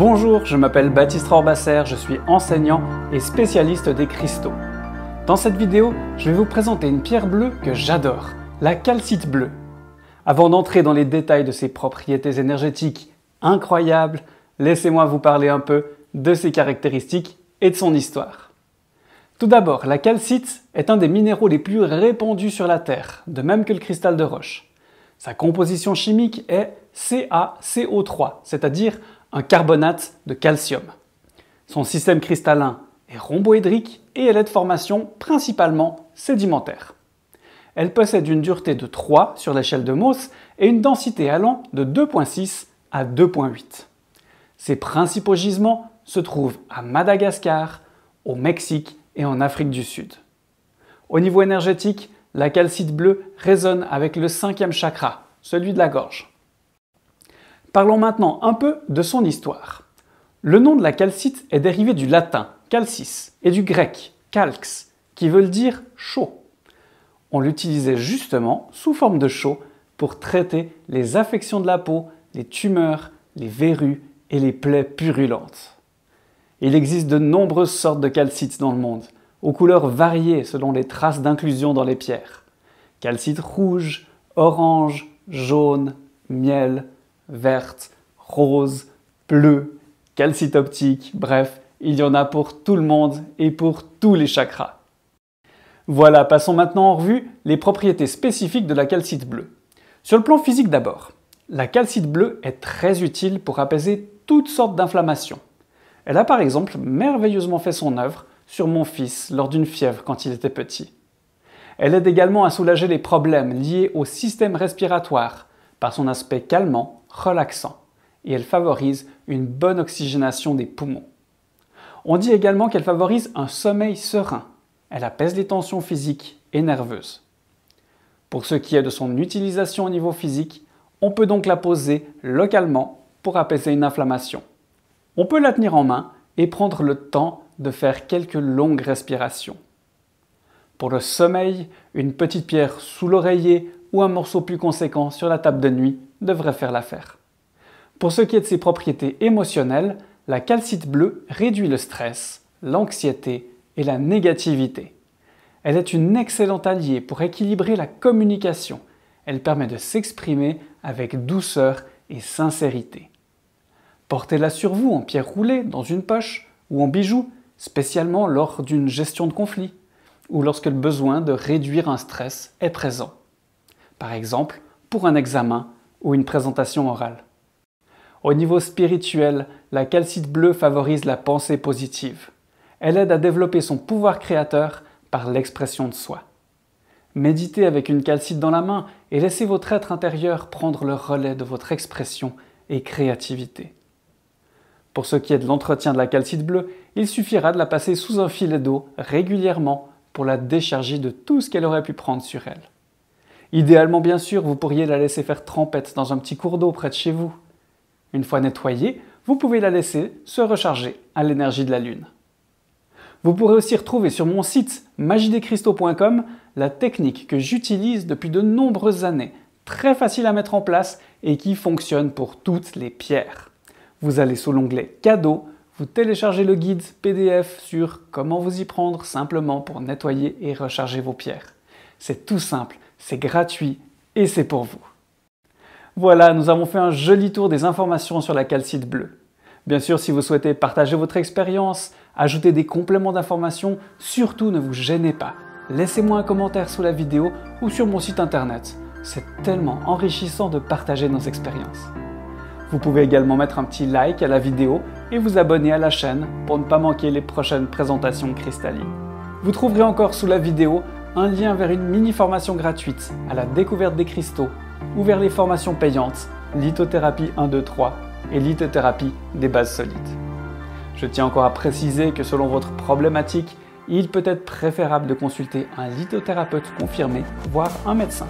Bonjour, je m'appelle Baptiste Rorbasser, je suis enseignant et spécialiste des cristaux. Dans cette vidéo, je vais vous présenter une pierre bleue que j'adore, la calcite bleue. Avant d'entrer dans les détails de ses propriétés énergétiques incroyables, laissez-moi vous parler un peu de ses caractéristiques et de son histoire. Tout d'abord, la calcite est un des minéraux les plus répandus sur la Terre, de même que le cristal de roche. Sa composition chimique est CaCO3, c'est-à-dire un carbonate de calcium. Son système cristallin est rhomboédrique et elle est de formation principalement sédimentaire. Elle possède une dureté de 3 sur l'échelle de Mohs et une densité allant de 2,6 à 2,8. Ses principaux gisements se trouvent à Madagascar, au Mexique et en Afrique du Sud. Au niveau énergétique, la calcite bleue résonne avec le 5e chakra, celui de la gorge. Parlons maintenant un peu de son histoire. Le nom de la calcite est dérivé du latin calcis et du grec calx, qui veut dire chaud. On l'utilisait justement sous forme de chaux pour traiter les affections de la peau, les tumeurs, les verrues et les plaies purulentes. Il existe de nombreuses sortes de calcite dans le monde, aux couleurs variées selon les traces d'inclusion dans les pierres. Calcite rouge, orange, jaune, miel, verte, rose, bleue, calcite optique, bref, il y en a pour tout le monde et pour tous les chakras. Voilà, passons maintenant en revue les propriétés spécifiques de la calcite bleue. Sur le plan physique d'abord, la calcite bleue est très utile pour apaiser toutes sortes d'inflammations. Elle a par exemple merveilleusement fait son œuvre sur mon fils lors d'une fièvre quand il était petit. Elle aide également à soulager les problèmes liés au système respiratoire par son aspect calmant, relaxant, et elle favorise une bonne oxygénation des poumons. On dit également qu'elle favorise un sommeil serein. Elle apaise les tensions physiques et nerveuses. Pour ce qui est de son utilisation au niveau physique, on peut donc la poser localement pour apaiser une inflammation. On peut la tenir en main et prendre le temps de faire quelques longues respirations. Pour le sommeil, une petite pierre sous l'oreiller ou un morceau plus conséquent sur la table de nuit devrait faire l'affaire. Pour ce qui est de ses propriétés émotionnelles, la calcite bleue réduit le stress, l'anxiété et la négativité. Elle est une excellente alliée pour équilibrer la communication. Elle permet de s'exprimer avec douceur et sincérité. Portez-la sur vous en pierre roulée, dans une poche ou en bijou, spécialement lors d'une gestion de conflit ou lorsque le besoin de réduire un stress est présent. Par exemple, pour un examen ou une présentation orale. Au niveau spirituel, la calcite bleue favorise la pensée positive. Elle aide à développer son pouvoir créateur par l'expression de soi. Méditez avec une calcite dans la main et laissez votre être intérieur prendre le relais de votre expression et créativité. Pour ce qui est de l'entretien de la calcite bleue, il suffira de la passer sous un filet d'eau régulièrement pour la décharger de tout ce qu'elle aurait pu prendre sur elle. Idéalement, bien sûr, vous pourriez la laisser faire trempette dans un petit cours d'eau près de chez vous. Une fois nettoyée, vous pouvez la laisser se recharger à l'énergie de la lune. Vous pourrez aussi retrouver sur mon site magiedescristaux.com la technique que j'utilise depuis de nombreuses années, très facile à mettre en place et qui fonctionne pour toutes les pierres. Vous allez sous l'onglet Cadeaux, vous téléchargez le guide PDF sur comment vous y prendre simplement pour nettoyer et recharger vos pierres. C'est tout simple, c'est gratuit et c'est pour vous. Voilà, nous avons fait un joli tour des informations sur la calcite bleue. Bien sûr, si vous souhaitez partager votre expérience, ajouter des compléments d'informations, surtout ne vous gênez pas. Laissez-moi un commentaire sous la vidéo ou sur mon site internet. C'est tellement enrichissant de partager nos expériences. Vous pouvez également mettre un petit like à la vidéo et vous abonner à la chaîne pour ne pas manquer les prochaines présentations cristallines. Vous trouverez encore sous la vidéo un lien vers une mini-formation gratuite à la découverte des cristaux ou vers les formations payantes Lithothérapie 1, 2, 3 et Lithothérapie des bases solides. Je tiens encore à préciser que selon votre problématique, il peut être préférable de consulter un lithothérapeute confirmé, voire un médecin.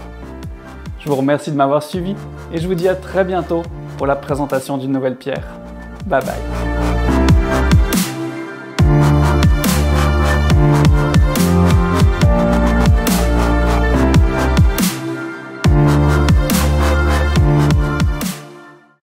Je vous remercie de m'avoir suivi et je vous dis à très bientôt pour la présentation d'une nouvelle pierre. Bye bye.